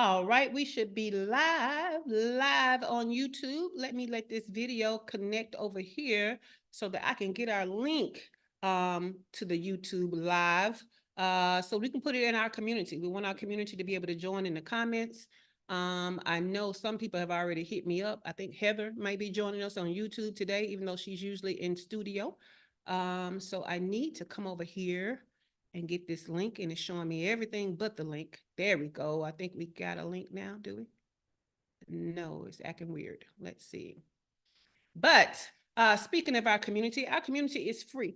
All right, we should be live on YouTube. Let this video connect over here so that I can get our link to the YouTube live so we can put it in our community. We want our community to be able to join in the comments. I know some people have already hit me up. I think Heather might be joining us on YouTube today, even though she's usually in studio. So I need to come over here and get this link, and it's showing me everything but the link. There we go. I think we got a link now, do we? No, it's acting weird. Let's see. But speaking of our community is free.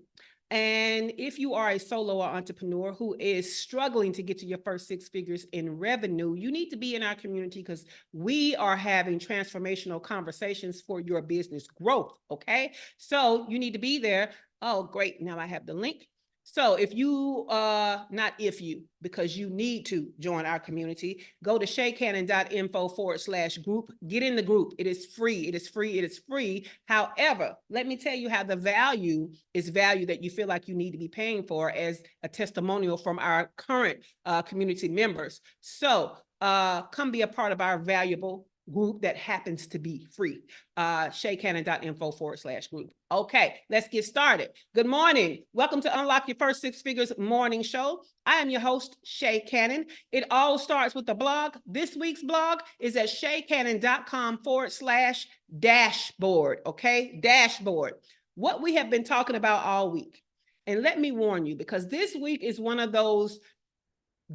And if you are a solo or entrepreneur who is struggling to get to your first 6 figures in revenue, you need to be in our community because we are having transformational conversations for your business growth, okay? So you need to be there. Oh, great. Now I have the link. So if you, not if you, because you need to join our community, go to shaycannon.info/group, get in the group. It is free. It is free. It is free. However, let me tell you how the value is value that you feel like you need to be paying for as a testimonial from our current community members. So come be a part of our valuable group that happens to be free. shaycannon.info/group. Okay, let's get started. Good morning. Welcome to Unlock Your First 6 Figures morning show. I am your host, Shay Cannon. It all starts with the blog. This week's blog is at shaycannon.com/dashboard. Okay, dashboard. What we have been talking about all week. And let me warn you, because this week is one of those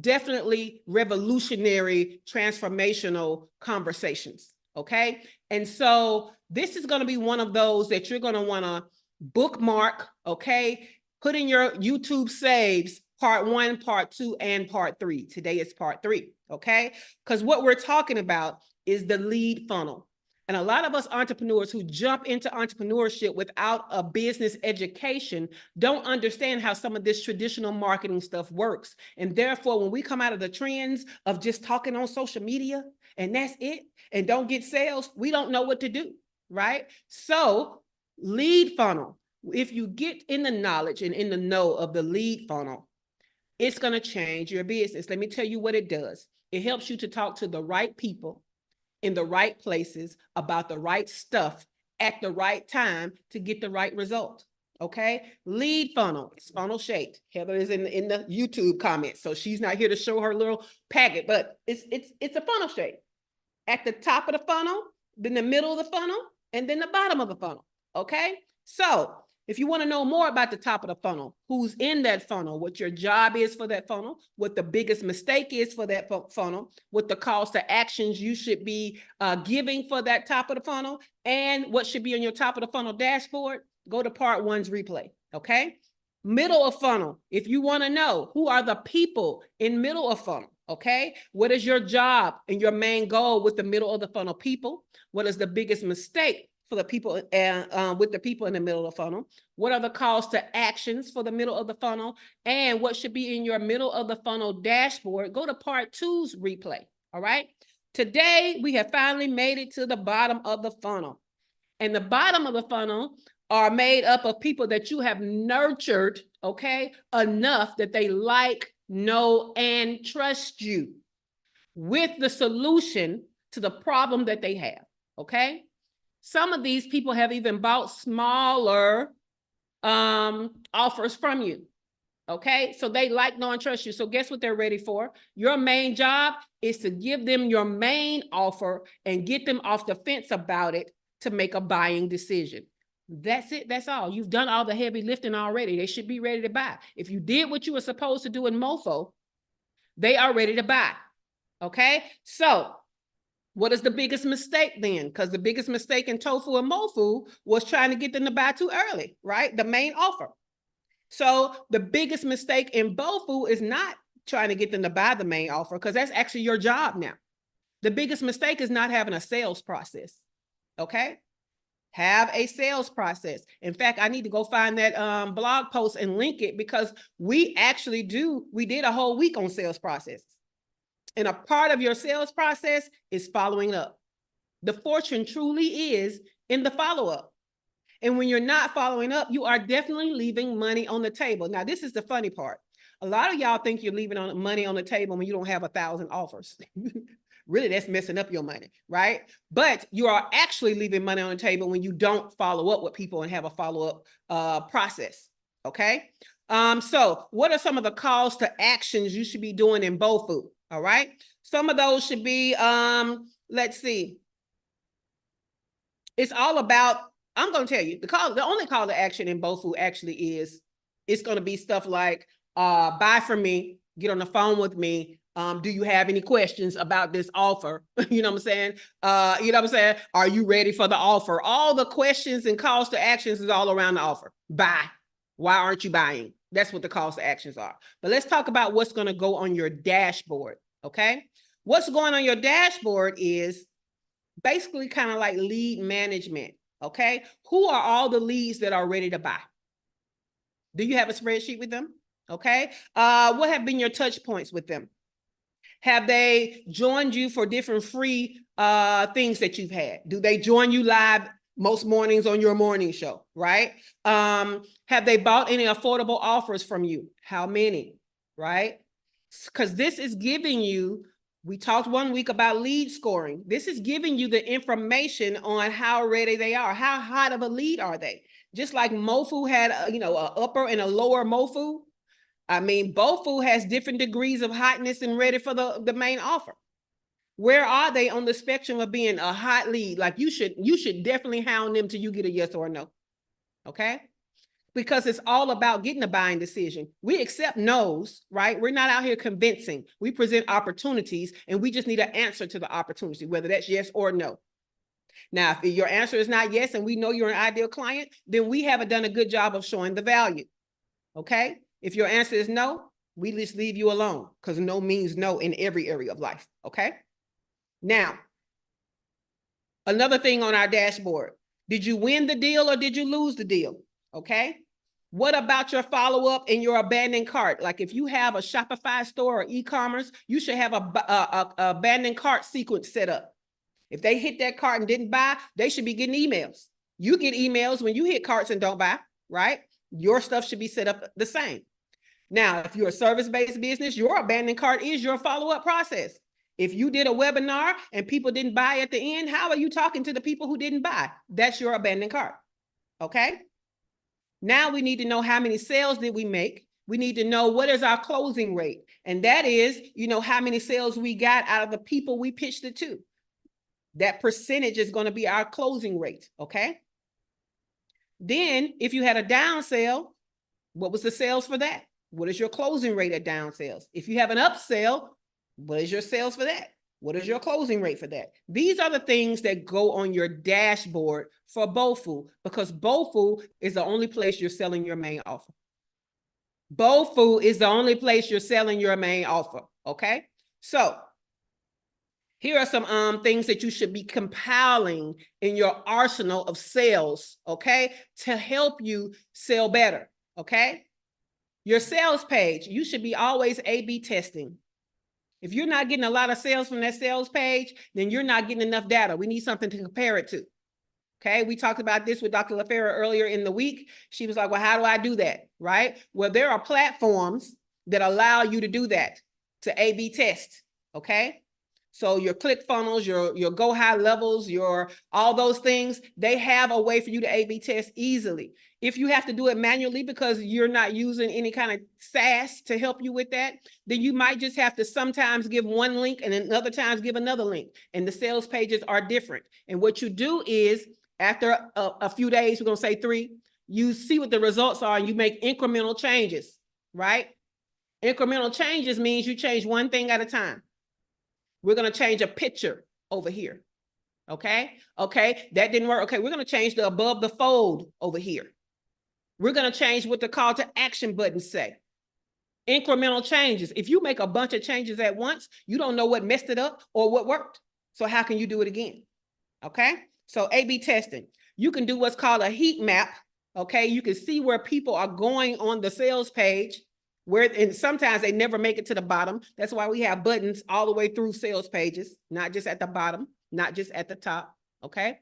definitely revolutionary, transformational conversations, okay? And so this is going to be one of those that you're going to want to bookmark, okay? Put in your YouTube saves, part 1, part 2, and part 3. Today is part 3, okay? Because what we're talking about is the lead funnel. And a lot of us entrepreneurs who jump into entrepreneurship without a business education don't understand how some of this traditional marketing stuff works. And therefore, when we come out of the trends of just talking on social media and that's it, and don't get sales, we don't know what to do, right? So lead funnel, if you get in the knowledge and in the know of the lead funnel, it's going to change your business. Let me tell you what it does. It helps you to talk to the right people in the right places about the right stuff at the right time to get the right result. Okay, lead funnel is funnel shaped. Heather is in the YouTube comments, so she's not here to show her little packet, but it's a funnel shape. At the top of the funnel, then the middle of the funnel, and then the bottom of the funnel. Okay, so if you want to know more about the top of the funnel, who's in that funnel, what your job is for that funnel, what the biggest mistake is for that funnel, what the calls to actions you should be giving for that top of the funnel, and what should be on your top of the funnel dashboard, go to part 1's replay, okay? Middle of funnel, if you want to know who are the people in middle of funnel, okay? What is your job and your main goal with the middle of the funnel people? What is the biggest mistake for the people with the people in the middle of the funnel? What are the calls to actions for the middle of the funnel? And what should be in your middle of the funnel dashboard? Go to part 2's replay, all right? Today, we have finally made it to the bottom of the funnel. And the bottom of the funnel are made up of people that you have nurtured, okay, enough that they like, know, and trust you with the solution to the problem that they have, okay? Some of these people have even bought smaller offers from you, okay? So they like, know, and trust you. So guess what they're ready for? Your main job is to give them your main offer and get them off the fence about it to make a buying decision. That's it. That's all. You've done all the heavy lifting already. They should be ready to buy. If you did what you were supposed to do in MoFo, they are ready to buy, okay? So what is the biggest mistake then? Because the biggest mistake in Tofu and Mofu was trying to get them to buy too early, right? The main offer. So the biggest mistake in BOFU is not trying to get them to buy the main offer, because that's actually your job now. The biggest mistake is not having a sales process, okay? Have a sales process. In fact, I need to go find that blog post and link it, because we did a whole week on sales processes. And a part of your sales process is following up. The fortune truly is in the follow-up. And when you're not following up, you are definitely leaving money on the table. Now, this is the funny part. A lot of y'all think you're leaving money on the table when you don't have 1,000 offers. Really, that's messing up your money, right? But you are actually leaving money on the table when you don't follow up with people and have a follow-up process, okay? So what are some of the calls to actions you should be doing in BOFU, all right? Some of those should be, let's see. It's all about, I'm going to tell you, the only call to action in BOFU actually is, it's going to be stuff like, buy from me, get on the phone with me. Do you have any questions about this offer? You know what I'm saying? You know what I'm saying? Are you ready for the offer? All the questions and calls to actions is all around the offer. Buy. Why aren't you buying? That's what the calls to actions are. But let's talk about what's going to go on your dashboard, okay? What's going on your dashboard is basically kind of like lead management, okay? Who are all the leads that are ready to buy? Do you have a spreadsheet with them? Okay. What have been your touch points with them? Have they joined you for different free things that you've had? Do they join you live most mornings on your morning show, right? Have they bought any affordable offers from you? How many, right? Because this is giving you, we talked one week about lead scoring. This is giving you the information on how ready they are. How hot of a lead are they? Just like MOFU had, an upper and a lower MOFU. I mean, BOFU has different degrees of hotness and ready for the main offer. Where are they on the spectrum of being a hot lead? Like you should definitely hound them till you get a yes or a no. Okay? Because it's all about getting a buying decision. We accept no's, right? We're not out here convincing. We present opportunities and we just need an answer to the opportunity, whether that's yes or no. Now, if your answer is not yes and we know you're an ideal client, then we haven't done a good job of showing the value. Okay? If your answer is no, we just leave you alone because no means no in every area of life. Okay? Now, another thing on our dashboard. Did you win the deal or did you lose the deal? Okay? What about your follow-up and your abandoned cart? Like if you have a Shopify store or e-commerce, you should have a abandoned cart sequence set up. If they hit that cart and didn't buy, they should be getting emails. You get emails when you hit carts and don't buy, right? Your stuff should be set up the same. Now, if you're a service-based business, your abandoned cart is your follow-up process. If you did a webinar and people didn't buy at the end, how are you talking to the people who didn't buy? That's your abandoned cart, okay? Now we need to know how many sales did we make. We need to know what is our closing rate. And that is, how many sales we got out of the people we pitched it to. That percentage is going to be our closing rate, okay? Then if you had a down sale, what was the sales for that? What is your closing rate at down sales? If you have an upsell, what is your sales for that? What is your closing rate for that? These are the things that go on your dashboard for BOFU because BOFU is the only place you're selling your main offer. BOFU is the only place you're selling your main offer, okay? So here are some things that you should be compiling in your arsenal of sales, okay, to help you sell better, okay? Your sales page, you should be always A/B testing. If you're not getting a lot of sales from that sales page, then you're not getting enough data. We need something to compare it to. Okay, we talked about this with Dr. LaFera earlier in the week. She was like, well, how do I do that? Right? Well, there are platforms that allow you to do that, to A/B test. Okay. So your ClickFunnels, your Go High Levels, all those things, they have a way for you to A/B test easily. If you have to do it manually because you're not using any kind of SaaS to help you with that, then you might just have to sometimes give one link and then other times give another link. And the sales pages are different. And what you do is after a few days, we're going to say 3, you see what the results are and you make incremental changes, right? Incremental changes means you change one thing at a time. We're going to change a picture over here. Okay. Okay. That didn't work. Okay. We're going to change the above the fold over here. We're going to change what the call to action buttons say. Incremental changes. If you make a bunch of changes at once, you don't know what messed it up or what worked. So how can you do it again? Okay. So A/B testing. You can do what's called a heat map. Okay. You can see where people are going on the sales page. And sometimes they never make it to the bottom. That's why we have buttons all the way through sales pages, not just at the bottom, not just at the top, okay?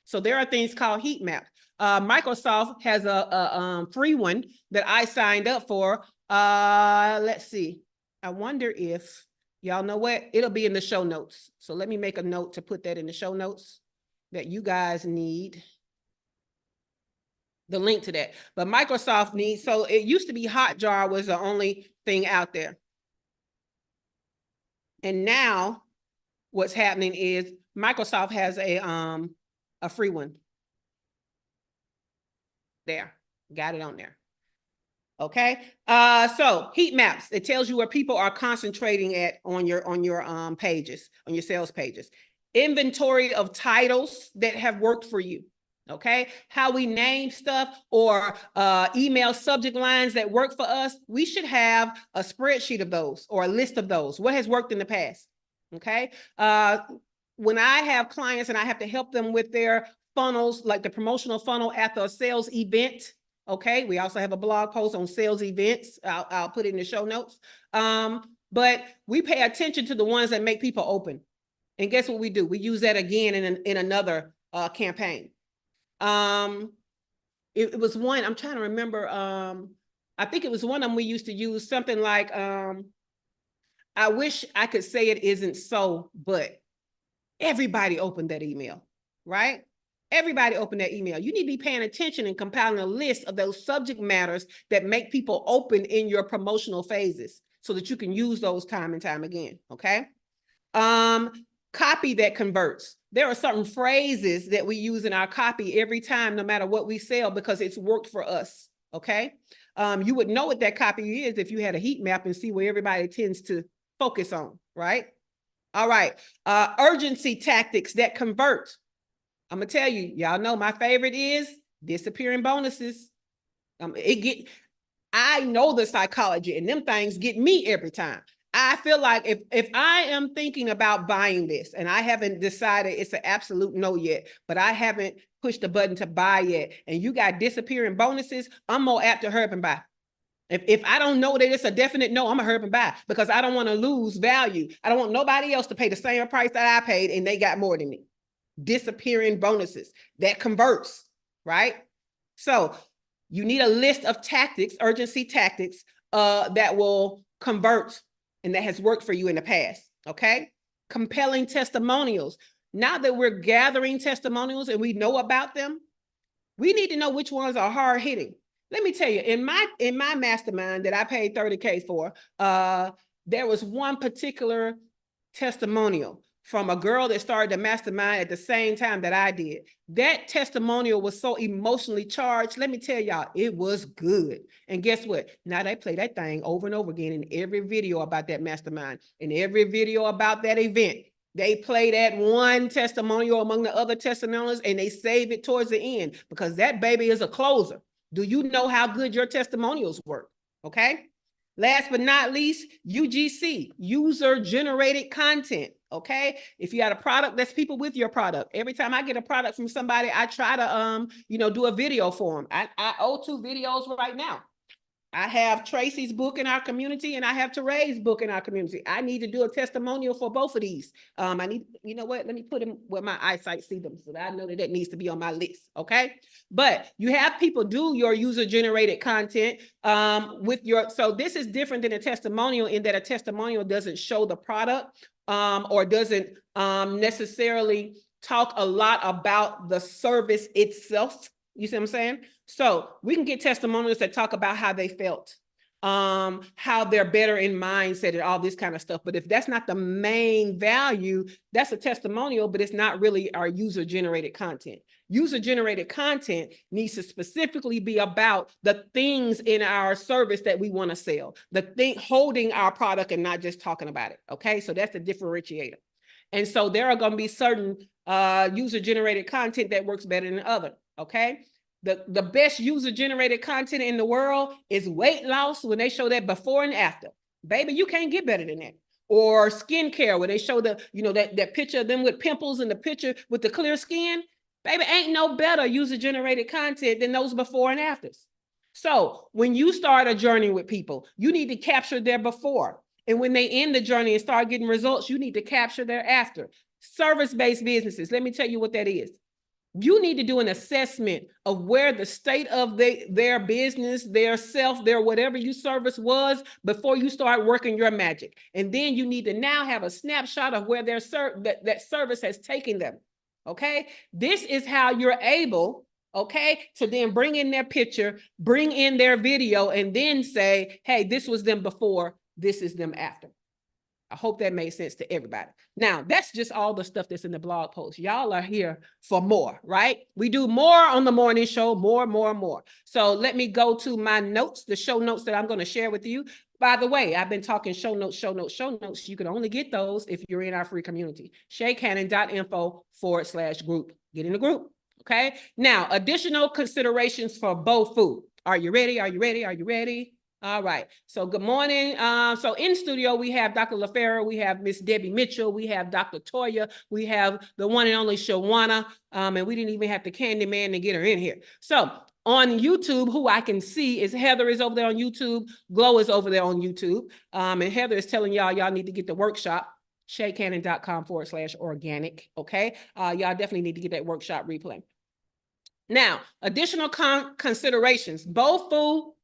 So there are things called heat maps. Microsoft has a free one that I signed up for. Let's see. I wonder if, y'all know what? It'll be in the show notes. So let me make a note to put that in the show notes that you guys need the link to that. But Microsoft needs, so it used to be Hotjar was the only thing out there. And now what's happening is Microsoft has a free one. There, got it on there. Okay, so heat maps, it tells you where people are concentrating at on your pages, on your sales pages. Inventory of titles that have worked for you. Okay, how we name stuff or email subject lines that work for us. We should have a spreadsheet of those or a list of those. What has worked in the past? Okay, when I have clients and I have to help them with their funnels, like the promotional funnel at the sales event. Okay, we also have a blog post on sales events. I'll put it in the show notes. But we pay attention to the ones that make people open. And guess what we do? We use that again in another campaign. It was one, I'm trying to remember. I think it was one of them we used to use something like, I wish I could say it isn't so, but everybody opened that email, right? Everybody open that email. You need to be paying attention and compiling a list of those subject matters that make people open in your promotional phases so that you can use those time and time again, okay? Copy that converts. There are certain phrases that we use in our copy every time, no matter what we sell, because it's worked for us, okay? You would know what that copy is if you had a heat map and see where everybody tends to focus on, right? All right, urgency tactics that convert. I'm gonna tell you, y'all know my favorite is disappearing bonuses. I know the psychology and them things get me every time. I feel like if I am thinking about buying this and I haven't decided it's an absolute no yet, but I haven't pushed the button to buy yet, and you got disappearing bonuses, I'm more apt to hurry up and buy. If I don't know that it's a definite no, I'm gonna hurry up and buy because I don't want to lose value. I don't want nobody else to pay the same price that I paid and they got more than me. Disappearing bonuses that converts, right? So you need a list of tactics, urgency tactics that will convert and that has worked for you in the past, okay? Compelling testimonials. Now that we're gathering testimonials and we know about them, we need to know which ones are hard hitting. Let me tell you, in my mastermind that I paid $30K for, there was one particular testimonial from a girl that started the mastermind at the same time that I did. That testimonial was so emotionally charged. Let me tell y'all, it was good. And guess what? Now they play that thing over and over again in every video about that mastermind, in every video about that event. They play that one testimonial among the other testimonials and they save it towards the end because that baby is a closer. Do you know how good your testimonials work? Okay. Last but not least, UGC, user-generated content, okay? If you had a product, that's people with your product. Every time I get a product from somebody, I try to, do a video for them. I owe 2 videos right now. I have Tracy's book in our community and I have Teray's book in our community. I need to do a testimonial for both of these. I need, you know what? Let me put them where my eyesight see them so that I know that that needs to be on my list, okay? But you have people do your user-generated content with your, so this is different than a testimonial in that a testimonial doesn't show the product or doesn't necessarily talk a lot about the service itself. You see what I'm saying? So we can get testimonials that talk about how they felt, how they're better in mindset and all this kind of stuff. But if that's not the main value, that's a testimonial, but it's not really our user-generated content. User-generated content needs to specifically be about the things in our service that we want to sell, the thing holding our product and not just talking about it. Okay, so that's the differentiator. And so there are going to be certain user-generated content that works better than other. Okay. The best user-generated content in the world is weight loss when they show that before and after. Baby, you can't get better than that. Or skincare when they show the, that picture of them with pimples and the picture with the clear skin. Baby, ain't no better user-generated content than those before and afters. So when you start a journey with people, you need to capture their before. And when they end the journey and start getting results, you need to capture their after. Service-based businesses, let me tell you what that is. You need to do an assessment of where the state of their business, their self, their whatever you service was before you start working your magic. And then you need to now have a snapshot of where their that service has taken them. Okay. This is how you're able, okay, to then bring in their picture, bring in their video, and then say, hey, this was them before, this is them after. I hope that made sense to everybody. Now, that's just all the stuff that's in the blog post. Y'all are here for more, right? We do more on the morning show, more. So let me go to my notes, the show notes that I'm going to share with you. By the way, I've been talking show notes. You can only get those if you're in our free community. shaycannon.info/group. Get in the group, okay? Now, additional considerations for BOFU. Are you ready? All right. So good morning. So in studio, we have Dr. LaFera, we have Miss Debbie Mitchell, we have Dr. Toya, we have the one and only Shawana, and we didn't even have the Candyman to get her in here. So on YouTube, who I can see is Heather is over there on YouTube, Glow is over there on YouTube, and Heather is telling y'all need to get the workshop, shaycannon.com/organic, okay? Y'all definitely need to get that workshop replay. Now, additional considerations, BOFU.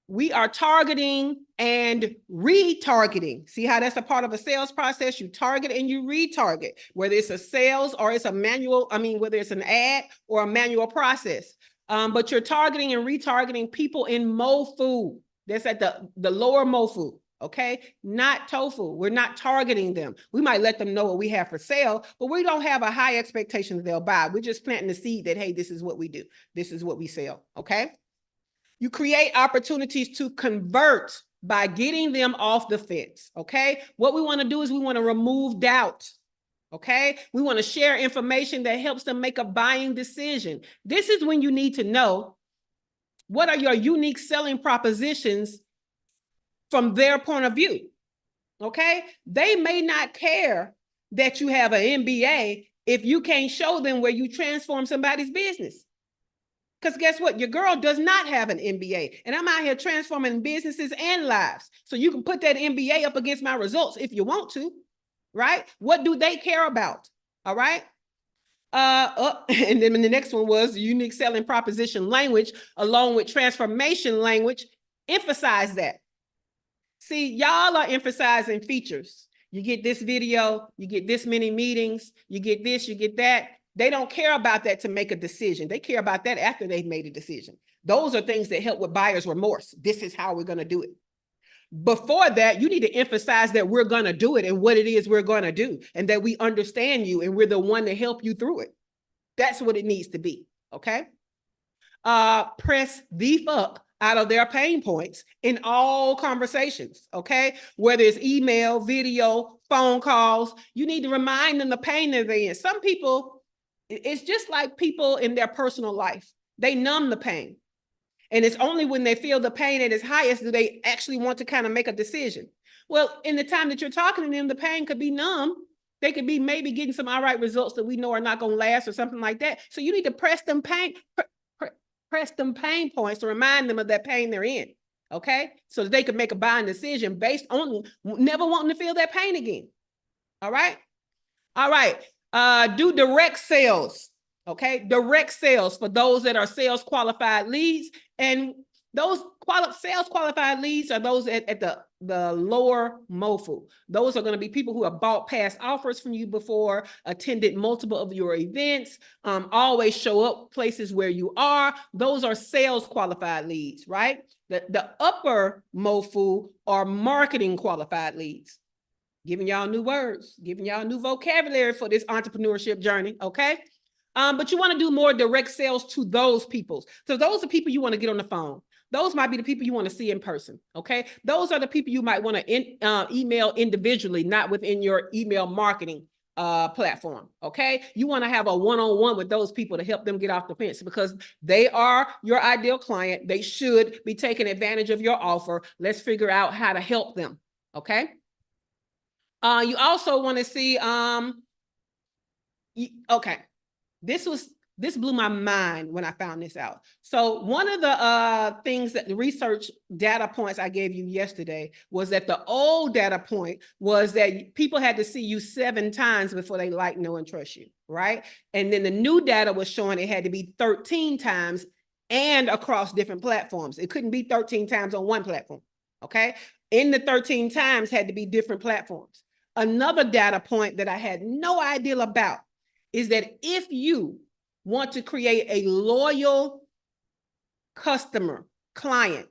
We are targeting and retargeting. See how that's a part of a sales process? You target and you retarget, whether it's a sales or it's a manual, whether it's an ad or a manual process. But you're targeting and retargeting people in MOFU. That's at the lower MOFU, okay? Not TOFU. We're not targeting them. We might let them know what we have for sale, but we don't have a high expectation that they'll buy. We're just planting the seed that, hey, this is what we do. This is what we sell, okay? You create opportunities to convert by getting them off the fence, okay? What we want to do is we want to remove doubt, okay? We want to share information that helps them make a buying decision. This is when you need to know what are your unique selling propositions from their point of view, okay? They may not care that you have an MBA if you can't show them where you transform somebody's business. Because guess what? Your girl does not have an MBA. And I'm out here transforming businesses and lives. So you can put that MBA up against my results if you want to, right? What do they care about? All right. And then the next one was unique selling proposition language along with transformation language. Emphasize that. See, y'all are emphasizing features. You get this video, you get this many meetings, you get this, you get that. They don't care about that to make a decision. They care about that after they've made a decision. Those are things that help with buyer's remorse. This is how we're going to do it. Before that, you need to emphasize that we're going to do it and what it is we're going to do and that we understand you and we're the one to help you through it. That's what it needs to be, okay? Press the fuck out of their pain points in all conversations, okay? Whether it's email, video, phone calls, you need to remind them the pain that they're in. Some people, it's just like people in their personal life. They numb the pain. And it's only when they feel the pain at its highest do they actually want to kind of make a decision. Well, in the time that you're talking to them, the pain could be numb. They could be maybe getting some all right results that we know are not going to last or something like that. So you need to press them pain points to remind them of that pain they're in, okay? So that they could make a buying decision based on never wanting to feel that pain again, all right? All right. Do direct sales, okay? Direct sales for those that are sales qualified leads. And those sales qualified leads are those at the lower MOFU. Those are going to be people who have bought past offers from you before, attended multiple of your events, always show up places where you are. Those are sales qualified leads, right? The upper MOFU are marketing qualified leads. Giving y'all new words, giving y'all new vocabulary for this entrepreneurship journey, okay? But you want to do more direct sales to those people. So those are people you want to get on the phone. Those might be the people you want to see in person, okay? Those are the people you might want to email individually, not within your email marketing platform, okay? You want to have a one-on-one with those people to help them get off the fence because they are your ideal client. They should be taking advantage of your offer. Let's figure out how to help them, okay? You also want to see, okay, this this blew my mind when I found this out. So one of the things that the research data points I gave you yesterday was that the old data point was that people had to see you 7 times before they like, know, and trust you, right? And then the new data was showing it had to be 13 times and across different platforms. It couldn't be 13 times on one platform, okay? In the 13 times had to be different platforms. Another data point that I had no idea about is that if you want to create a loyal customer, client,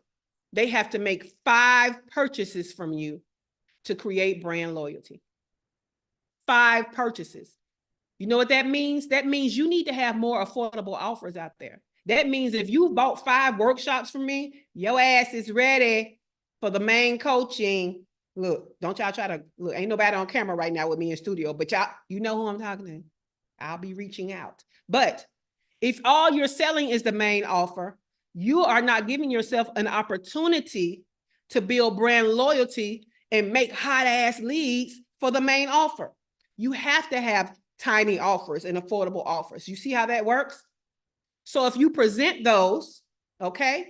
they have to make 5 purchases from you to create brand loyalty. 5 purchases. You know what that means? That means you need to have more affordable offers out there. That means if you bought 5 workshops from me, your ass is ready for the main coaching. Look, don't y'all try to, look, ain't nobody on camera right now with me in studio, but y'all, you know who I'm talking to. I'll be reaching out. But if all you're selling is the main offer, you are not giving yourself an opportunity to build brand loyalty and make hot ass leads for the main offer. You have to have tiny offers and affordable offers. You see how that works? So if you present those, okay,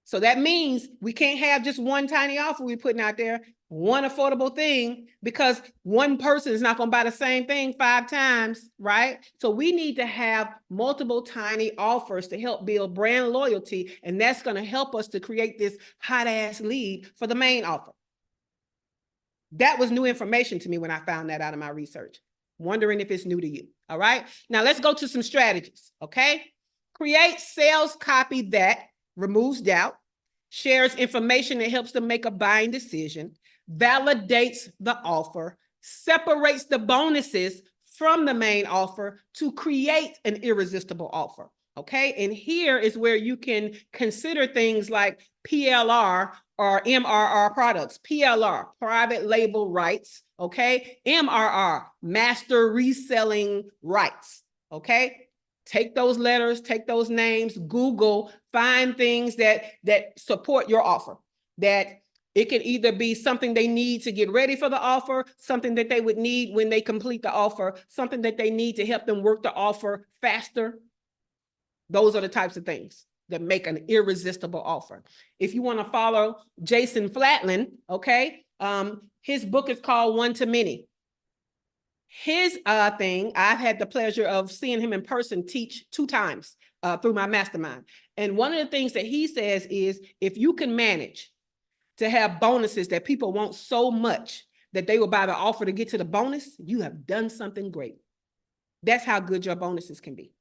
so that means we can't have just one tiny offer we're putting out there, one affordable thing, because one person is not going to buy the same thing 5 times, right? So we need to have multiple tiny offers to help build brand loyalty, and that's going to help us to create this hot ass lead for the main offer. That was new information to me when I found that out of my research. Wondering if it's new to you. All right. Now let's go to some strategies. Okay. Create sales copy that removes doubt, shares information that helps them make a buying decision, validates the offer, separates the bonuses from the main offer to create an irresistible offer. Okay. And here is where you can consider things like PLR or MRR products. PLR, private label rights. Okay. MRR, master reselling rights. Okay. Take those letters, take those names, Google, find things that support your offer. That it can either be something they need to get ready for the offer, something that they would need when they complete the offer, something that they need to help them work the offer faster. Those are the types of things that make an irresistible offer. If you want to follow Jason Flatlin, okay, his book is called One to Many. His thing, I've had the pleasure of seeing him in person teach 2 times through my mastermind. And one of the things that he says is, if you can manage to have bonuses that people want so much that they will buy the offer to get to the bonus, you have done something great. That's how good your bonuses can be.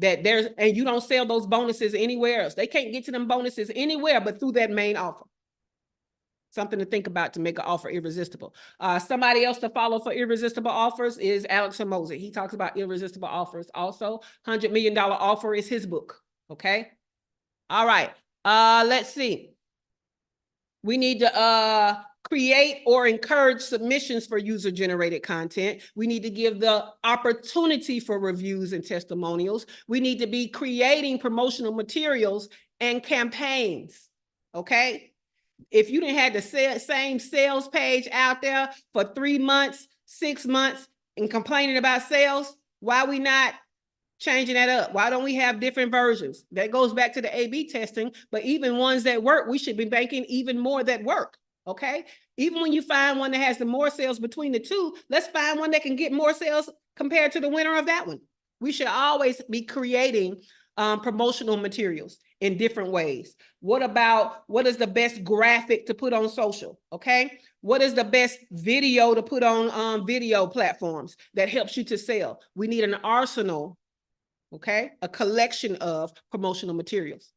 And you don't sell those bonuses anywhere else. They can't get to them bonuses anywhere but through that main offer. Something to think about to make an offer irresistible. Somebody else to follow for irresistible offers is Alex Hormozy. He talks about irresistible offers also. $100 Million Offer is his book. Okay. All right. Let's see. We need to create or encourage submissions for user-generated content. We need to give the opportunity for reviews and testimonials. We need to be creating promotional materials and campaigns. Okay. If you didn't have the same sales page out there for 3 months, 6 months, and complaining about sales, why are we not changing that up? Why don't we have different versions? That goes back to the A/B testing, but even ones that work, we should be making even more that work, okay? Even when you find one that has the more sales between the two, let's find one that can get more sales compared to the winner of that one. We should always be creating promotional materials in different ways. What is the best graphic to put on social? Okay. What is the best video to put on video platforms that helps you to sell? We need an arsenal, okay, a collection of promotional materials.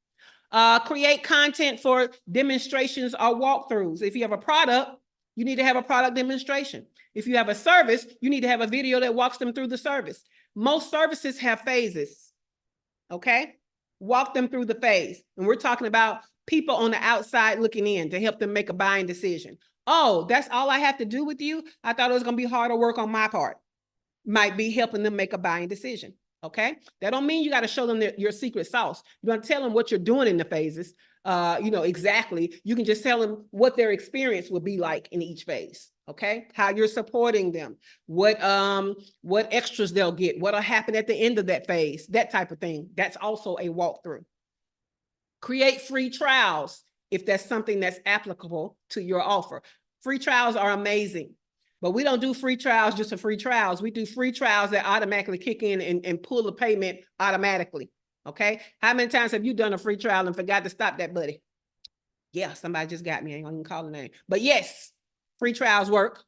Create content for demonstrations or walkthroughs. If you have a product, you need to have a product demonstration. If you have a service, you need to have a video that walks them through the service. Most services have phases. Okay. Walk them through the phase. And we're talking about people on the outside looking in to help them make a buying decision. Oh, that's all I have to do with you? I thought it was going to be harder work on my part. Might be helping them make a buying decision. Okay. That don't mean you got to show them your secret sauce. You want to tell them what you're doing in the phases. Exactly. You can just tell them what their experience will be like in each phase. Okay, how you're supporting them, what extras they'll get, what'll happen at the end of that phase, that type of thing. That's also a walkthrough. Create free trials if that's something that's applicable to your offer. Free trials are amazing, but we don't do free trials just for free trials. We do free trials that automatically kick in and pull the payment automatically. Okay, how many times have you done a free trial and forgot to stop that, buddy? Yeah, somebody just got me. I ain't gonna even call the name, but yes, free trials work.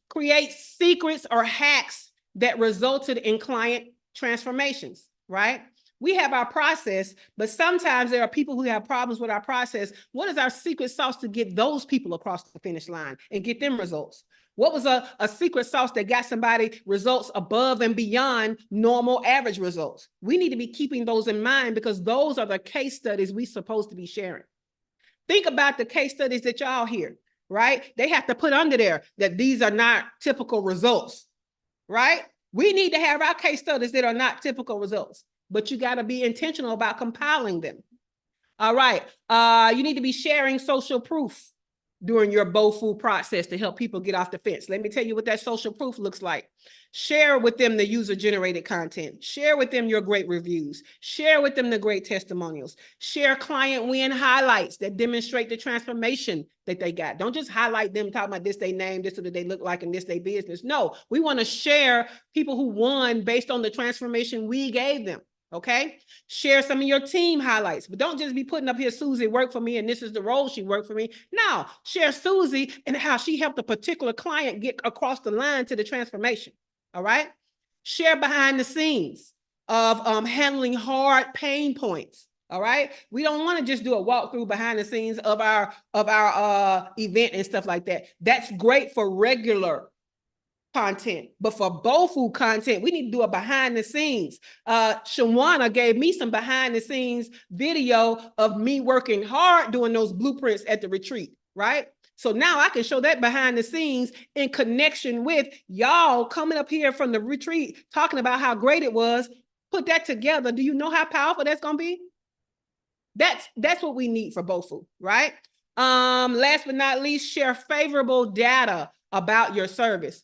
Create secrets or hacks that resulted in client transformations, right? We have our process, but sometimes there are people who have problems with our process. What is our secret sauce to get those people across the finish line and get them results? What was a secret sauce that got somebody results above and beyond normal average results? We need to be keeping those in mind because those are the case studies we're supposed to be sharing. Think about the case studies that y'all hear, right? They have to put under there that these are not typical results, right? We need to have our case studies that are not typical results, but you got to be intentional about compiling them. All right. You need to be sharing social proof during your BOFU process to help people get off the fence. Let me tell you what that social proof looks like. Share with them the user-generated content. Share with them your great reviews. Share with them the great testimonials. Share client win highlights that demonstrate the transformation that they got. Don't just highlight them talking about this they name, this what they look like, and this they business. No, we want to share people who won based on the transformation we gave them. Okay, share some of your team highlights, but don't just be putting up here, Susie worked for me and this is the role she worked for me. No, share Susie and how she helped a particular client get across the line to the transformation. All right, share behind the scenes of handling hard pain points. All right, we don't want to just do a walkthrough behind the scenes of our event and stuff like that. That's great for regular content, but for BOFU content, we need to do a behind the scenes. Shawana gave me some behind the scenes video of me working hard doing those blueprints at the retreat, right? So now I can show that behind the scenes in connection with y'all coming up here from the retreat, talking about how great it was. Put that together. Do you know how powerful that's going to be? That's what we need for BOFU, right? Last but not least, share favorable data about your service.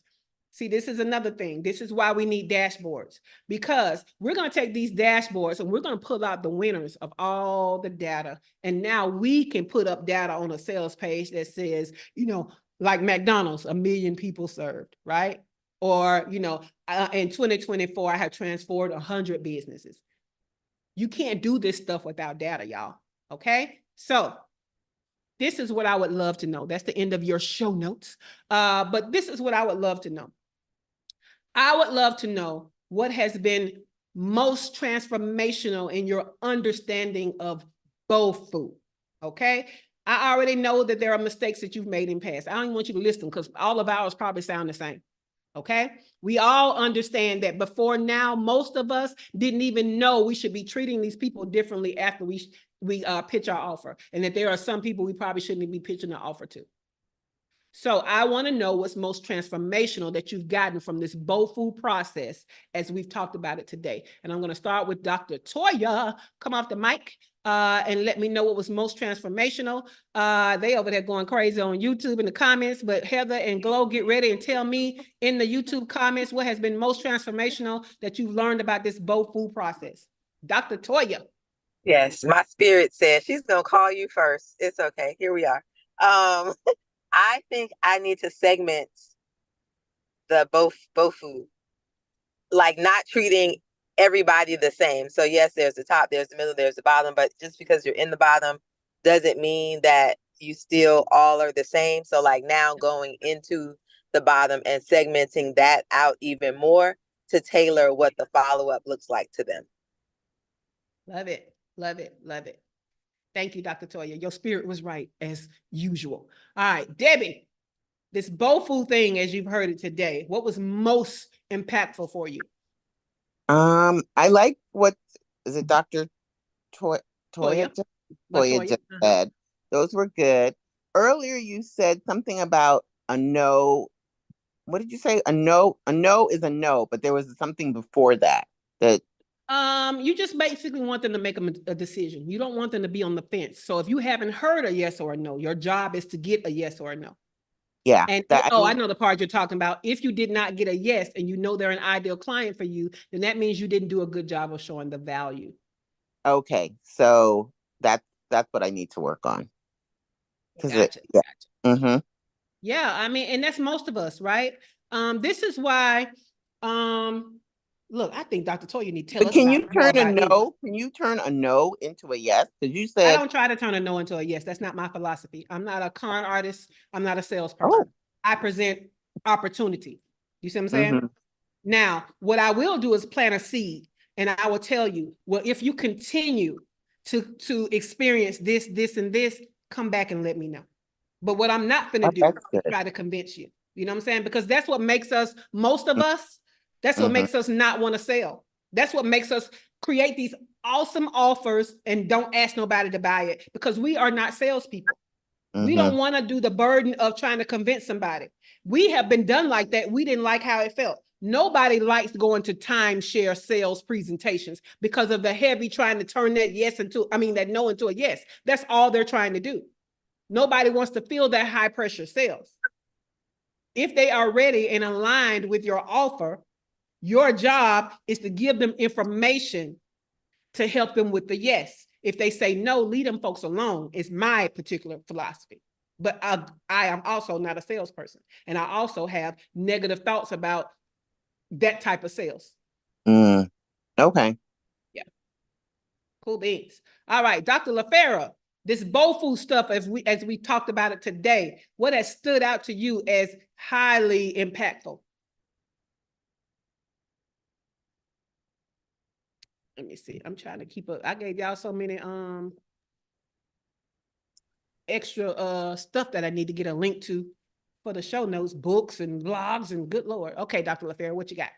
See, this is another thing. This is why we need dashboards, because we're going to take these dashboards and we're going to pull out the winners of all the data. And now we can put up data on a sales page that says, you know, like McDonald's, 1 million people served, right? Or, you know, in 2024, I have transformed 100 businesses. You can't do this stuff without data, y'all. Okay. So this is what I would love to know. That's the end of your show notes. But this is what I would love to know. I would love to know what has been most transformational in your understanding of BOFU. Okay. I already know that there are mistakes that you've made in past. I don't even want you to list them because all of ours probably sound the same. Okay. We all understand that before now, most of us didn't even know we should be treating these people differently after we pitch our offer. And that there are some people we probably shouldn't be pitching the offer to. So I want to know what's most transformational that you've gotten from this BOFU process as we've talked about it today. And I'm going to start with Dr. Toya. Come off the mic and let me know what was most transformational. They over there going crazy on YouTube in the comments, but Heather and Glow, get ready and tell me in the YouTube comments what has been most transformational that you've learned about this BOFU process. Dr. Toya. Yes, my spirit said she's going to call you first. It's okay. Here we are. I think I need to segment the BOFU, like not treating everybody the same. So yes, there's the top, there's the middle, there's the bottom, but just because you're in the bottom doesn't mean that you still all are the same. So like now going into the bottom and segmenting that out even more to tailor what the follow-up looks like to them. Love it. Love it. Love it. Thank you, Dr. Toya. Your spirit was right as usual. All right, Debbie, this BOFU thing, as you've heard it today, what was most impactful for you? I like what is it, Dr. Toya just said. Those were good. Earlier, you said something about a no. What did you say? A no is a no, but there was something before that. You just basically want them to make a decision. You don't want them to be on the fence. So if you haven't heard a yes or a no, your job is to get a yes or a no. Yeah. And That, I I need, know the part you're talking about. If you did not get a yes and you know they're an ideal client for you, then that means you didn't do a good job of showing the value. okay. So that's what I need to work on. Gotcha. Yeah. Gotcha. Mm-hmm. Yeah, I mean, and that's most of us, right? This is why, look, I think Dr. Toya need to tell But us about more about it. can you turn a no into a yes? Because you I said, don't try to turn a no into a yes. That's not my philosophy. I'm not a con artist. I'm not a salesperson. oh, I present opportunity. You see what I'm saying? mm-hmm. Now, what I will do is plant a seed, and I will tell you, well, if you continue to experience this, this, and this, come back and let me know. But what I'm not going to Oh, do that's is good. try to convince you. You know what I'm saying? Because that's what makes us, most of us, that's what Mm-hmm. makes us not want to sell. That's what makes us create these awesome offers and don't ask nobody to buy it, because we are not salespeople. We Mm-hmm. don't want to do the burden of trying to convince somebody. We have been done like that. We didn't like how it felt. Nobody likes going to timeshare sales presentations because of the heavy trying to turn that that no into a yes. That's all they're trying to do. Nobody wants to feel that high pressure sales. If they are ready and aligned with your offer, your job is to give them information to help them with the yes. If they say no, leave them folks alone, is my particular philosophy. But I am also not a salesperson. And I also have negative thoughts about that type of sales. Mm. Okay. Yeah. Cool beans. All right, Dr. LaFera, this BOFU stuff, as we talked about it today, what has stood out to you as highly impactful? Let me see. I'm trying to keep up. I gave y'all so many extra stuff that I need to get a link to for the show notes, books and blogs, and good Lord. Okay, Dr. LaFera, what you got?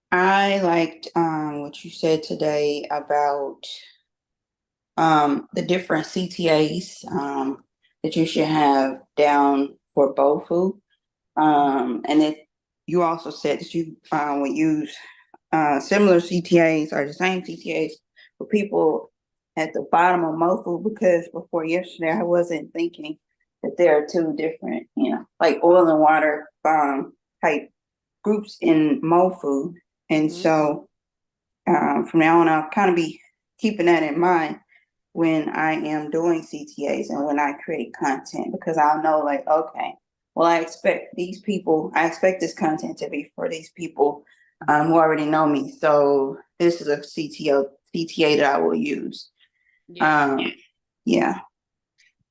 I liked what you said today about the different CTAs that you should have down for BOFU. And you also said that you would use similar CTAs or the same CTAs for people at the bottom of MOFU, because before yesterday I wasn't thinking that there are two different, like oil and water type groups in MOFU. And so from now on, I'll kind of be keeping that in mind when I am doing CTAs and when I create content, because I'll know, like, okay, well, I expect this content to be for these people who already know me. So this is a CTA that I will use. Yes. Yeah.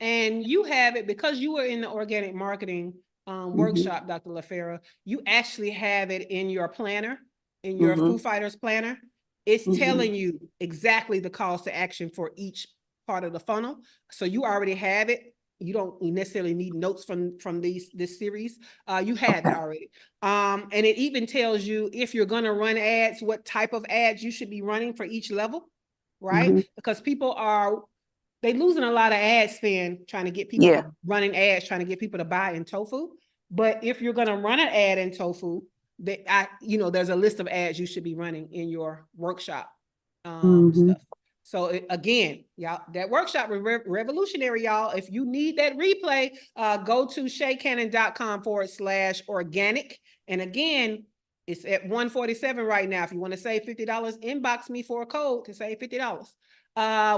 And you have it because you were in the organic marketing workshop, Dr. LaFera. You actually have it in your planner, in your Foo Fighters planner. It's telling you exactly the calls to action for each part of the funnel. So you already have it. You don't necessarily need notes from this series. You have it already. And it even tells you, if you're going to run ads, what type of ads you should be running for each level, right? Because people they losing a lot of ad spend trying to get people running ads, trying to get people to buy in tofu. But if you're going to run an ad in tofu, there's a list of ads you should be running in your workshop stuff. So again, y'all, that workshop revolutionary, y'all. If you need that replay, go to shaycannon.com/organic. And again, it's at 147 right now. If you want to save $50, inbox me for a code to save $50.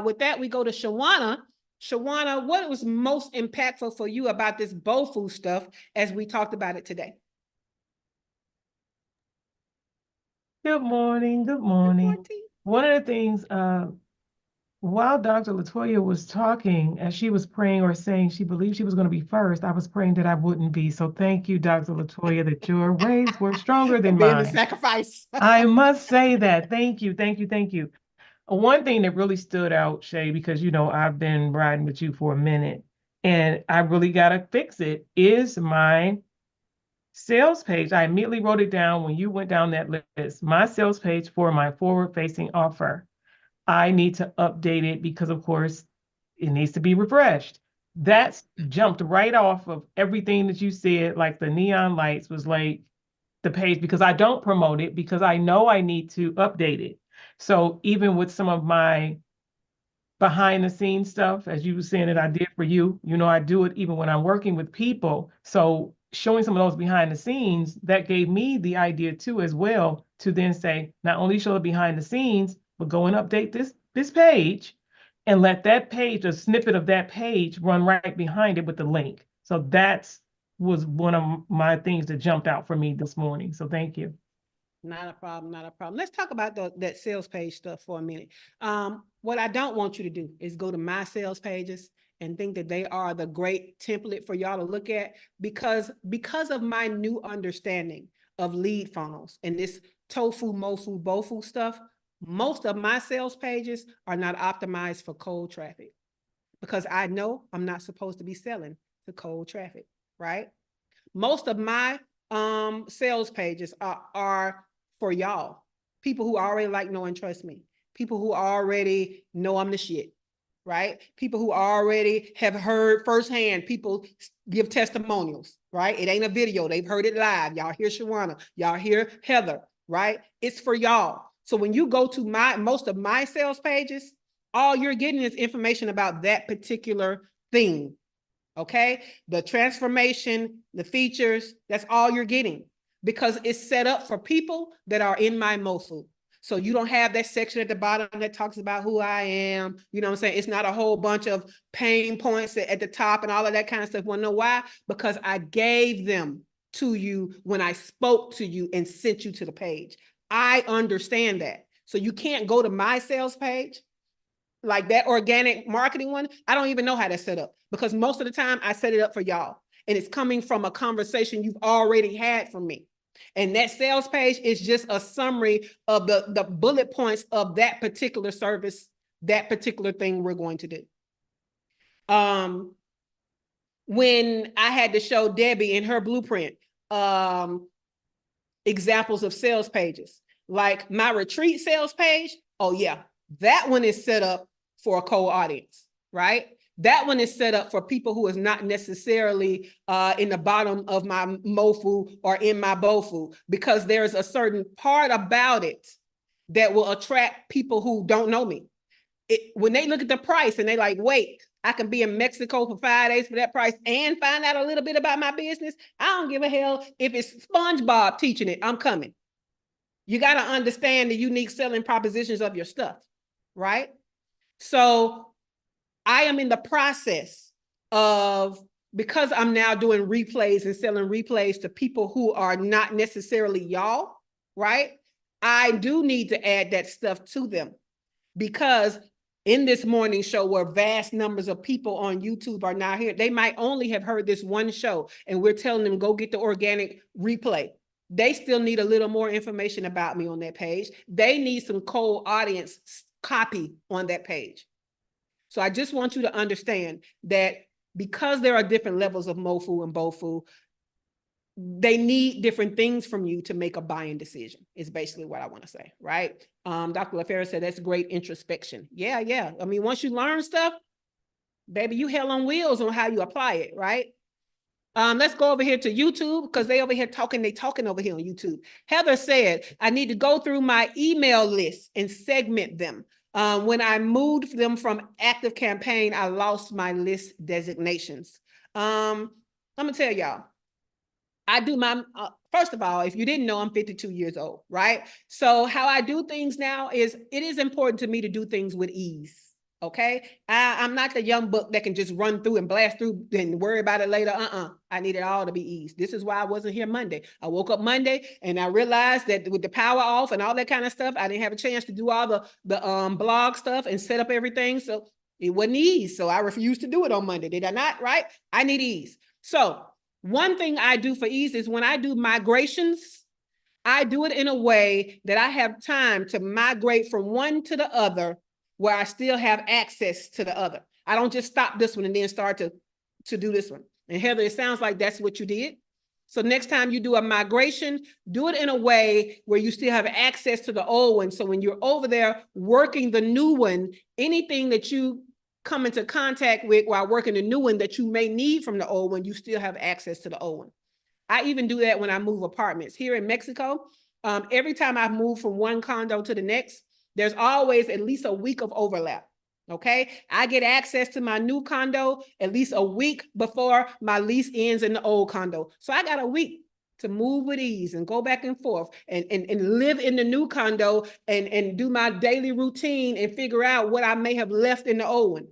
With that, we go to Shawana. Shawana, what was most impactful for you about this BOFU stuff as we talked about it today? Good morning. Good morning. One of the things, while Dr. LaToya was talking, as she was praying or saying she believed she was going to be first, I was praying that I wouldn't be. So thank you, Dr. LaToya, that your ways were stronger than being mine. the sacrifice. I must say that. Thank you. Thank you. Thank you. One thing that really stood out, Shay, because I've been riding with you for a minute and I really got to fix it, is my sales page. I immediately wrote it down when you went down that list. My sales page for my forward-facing offer. I need to update it because, of course, it needs to be refreshed. That's jumped right off of everything that you said, like the neon lights was like the page, because I don't promote it because I know I need to update it. So even with some of my behind the scenes stuff, as you were saying that I did for you. You know, I do it even when I'm working with people. So showing some of those behind the scenes, that gave me the idea too as well, to then say, not only show the behind the scenes, but go and update this page and let that page, a snippet of that page, run right behind it with the link. So that's was one of my things that jumped out for me this morning. So thank you. Not a problem, not a problem. Let's talk about that sales page stuff for a minute. What I don't want you to do is go to my sales pages and think that they are the great template for y'all to look at, because of my new understanding of lead funnels and this tofu, mofu, bofu stuff, most of my sales pages are not optimized for cold traffic, because I know I'm not supposed to be selling to cold traffic, right? Most of my sales pages are for y'all, people who already like, know, and trust me, people who already know I'm the shit, right? People who already have heard firsthand people give testimonials, right? It ain't a video, they've heard it live. Y'all hear Shawana, y'all hear Heather, right? It's for y'all. So when you go to most of my sales pages, all you're getting is information about that particular thing. Okay, the transformation, the features, that's all you're getting, because it's set up for people that are in my MOFU. So you don't have that section at the bottom that talks about who I am. You know what I'm saying? It's not a whole bunch of pain points at the top and all of that kind of stuff. Want to know why? Because I gave them to you when I spoke to you and sent you to the page. I understand that. So you can't go to my sales page, like that organic marketing one. I don't even know how that's set up, because most of the time I set it up for y'all and it's coming from a conversation you've already had from me. And that sales page is just a summary of the bullet points of that particular service, that particular thing we're going to do. When I had to show Debbie in her blueprint, examples of sales pages, like my retreat sales page, oh yeah, that one is set up for a cold audience, right? That one is set up for people who is not necessarily in the bottom of my MOFU or in my BOFU, because there's a certain part about it that will attract people who don't know me. When they look at the price and they like, wait, I can be in Mexico for 5 days for that price and find out a little bit about my business. I don't give a hell if it's SpongeBob teaching it, I'm coming. You got to understand the unique selling propositions of your stuff, right? So I am in the process of, because I'm now doing replays and selling replays to people who are not necessarily y'all, right? I do need to add that stuff to them, because in this morning show where vast numbers of people on YouTube are now here, they might only have heard this one show and we're telling them, go get the organic replay. They still need a little more information about me on that page. They need some cold audience copy on that page. So I just want you to understand that because there are different levels of MOFU and BOFU, they need different things from you to make a buying decision, is basically what I want to say, right? Dr. LaFera said that's great introspection. Yeah. I mean, once you learn stuff, baby, you hell on wheels on how you apply it, right? Let's go over here to YouTube, because they over here talking, they talking over here on YouTube. Heather said, I need to go through my email list and segment them. When I moved them from active campaign, I lost my list designations. I'm gonna tell y'all, I do my, first of all, if you didn't know, I'm 52 years old, right? So how I do things now is, it is important to me to do things with ease, okay? I'm not the young buck that can just run through and blast through and worry about it later. I need it all to be easy. This is why I wasn't here Monday. I woke up Monday and I realized that with the power off and all that kind of stuff, I didn't have a chance to do all the blog stuff and set up everything. So it wasn't easy. So I refused to do it on Monday. Did I not? Right? I need ease. So one thing I do for ease is when I do migrations, I do it in a way that I have time to migrate from one to the other where I still have access to the other. I don't just stop this one and then start to do this one. And Heather, it sounds like that's what you did. So next time you do a migration, do it in a way where you still have access to the old one. So when you're over there working the new one, anything that you come into contact with while working the new one that you may need from the old one, you still have access to the old one. I even do that when I move apartments. Here in Mexico, every time I move from one condo to the next, there's always at least a week of overlap. Okay, I get access to my new condo at least a week before my lease ends in the old condo. So I got a week to move with ease and go back and forth and live in the new condo and do my daily routine and figure out what I may have left in the old one,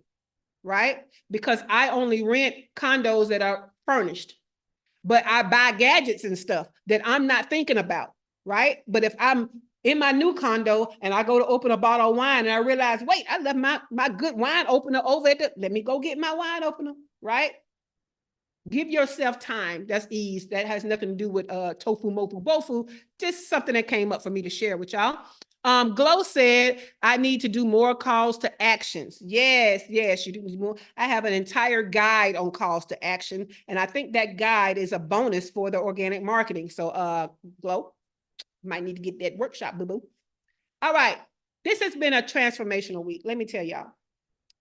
right? Because I only rent condos that are furnished, but I buy gadgets and stuff that I'm not thinking about, right? But if I'm in my new condo and I go to open a bottle of wine and I realize, wait, I left my good wine opener over at let me go get my wine opener, right? Give yourself time. That's ease. That has nothing to do with tofu, mofu, bofu. Just something that came up for me to share with y'all. Glow said, I need to do more calls to actions. Yes, you do more. I have an entire guide on calls to action. And I think that guide is a bonus for the organic marketing. So Glow, might need to get that workshop, boo-boo. All right. This has been a transformational week. Let me tell y'all.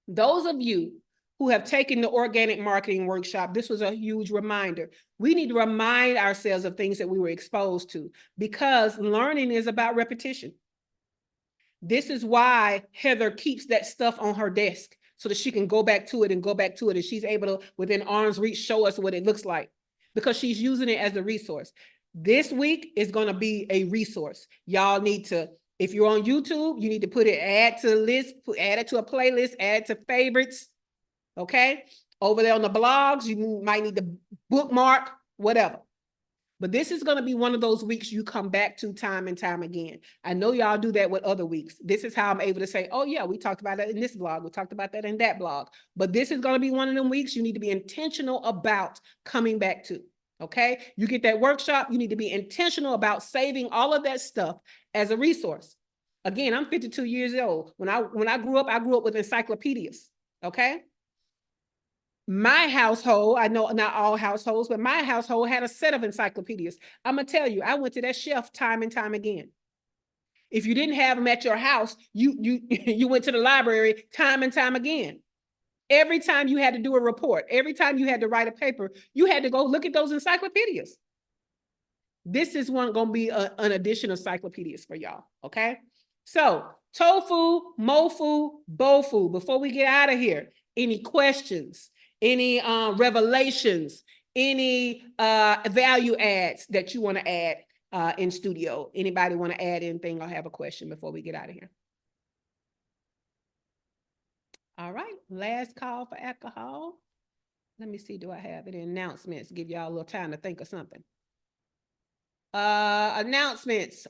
Those of you who have taken the organic marketing workshop, this was a huge reminder. We need to remind ourselves of things that we were exposed to because learning is about repetition. This is why Heather keeps that stuff on her desk so that she can go back to it and go back to it. And she's able to, within arm's reach, show us what it looks like because she's using it as a resource. This week is going to be a resource. Y'all need to, if you're on YouTube, you need to put it, add to the list, add it to a playlist, add it to favorites. Okay. Over there on the blogs, you might need to bookmark, whatever. But this is going to be one of those weeks you come back to time and time again. I know y'all do that with other weeks. This is how I'm able to say, oh yeah, we talked about that in this blog. We talked about that in that blog. But this is going to be one of them weeks you need to be intentional about coming back to. Okay. You get that workshop, you need to be intentional about saving all of that stuff as a resource. Again, I'm 52 years old. When I grew up with encyclopedias. Okay. My household, I know not all households, but my household had a set of encyclopedias. I'm going to tell you, I went to that shelf time and time again. If you didn't have them at your house, you went to the library time and time again. Every time you had to do a report, every time you had to write a paper, you had to go look at those encyclopedias. This is going to be an addition of encyclopedias for y'all, okay? So, tofu, mofu, bofu. Before we get out of here, any questions? Any revelations, any value adds that you want to add in studio? Anybody want to add anything or have a question before we get out of here? All right, last call for alcohol. Let me see, do I have any announcements? Give y'all a little time to think of something. Announcements,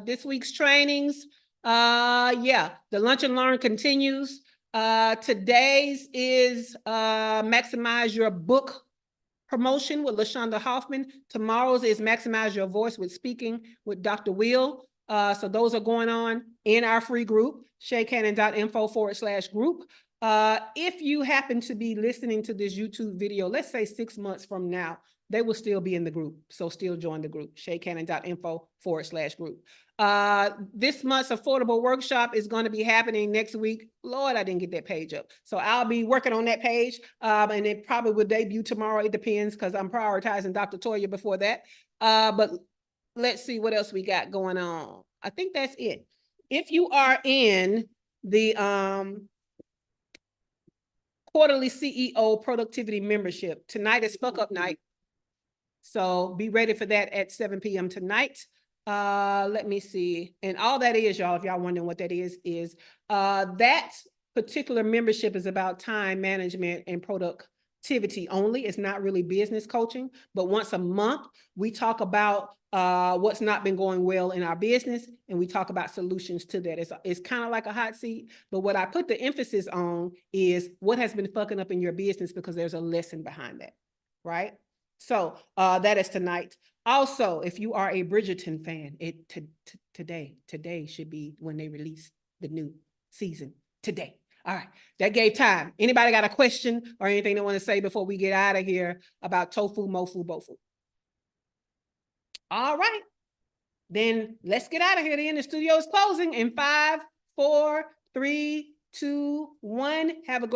this week's trainings. Yeah, the Lunch and Learn continues. Today's is Maximize Your Book Promotion with LaShonda Hoffman. Tomorrow's is Maximize Your Voice with Speaking with Dr. Will. So those are going on in our free group, shaycannon.info/group. If you happen to be listening to this YouTube video, let's say 6 months from now, they will still be in the group. So still join the group, shaycannon.info/group. This month's affordable workshop is going to be happening next week. Lord, I didn't get that page up. So I'll be working on that page. And it probably will debut tomorrow. It depends because I'm prioritizing Dr. Toya before that. But let's see what else we got going on. I think that's it. If you are in the quarterly CEO productivity membership, tonight is fuck up night. So be ready for that at 7 p.m. tonight. Let me see. And all that is, y'all, if y'all wondering what that is that particular membership is about time management and productivity only. It's not really business coaching, but once a month, we talk about what's not been going well in our business, and we talk about solutions to that. It's kind of like a hot seat, but what I put the emphasis on is what has been fucking up in your business because there's a lesson behind that, right? So that is tonight. Also, if you are a Bridgerton fan, today should be when they release the new season. Today. All right. That gave time. Anybody got a question or anything they want to say before we get out of here about tofu, mofu, bofu? All right. Then let's get out of here. The studio is closing in 5, 4, 3, 2, 1. Have a great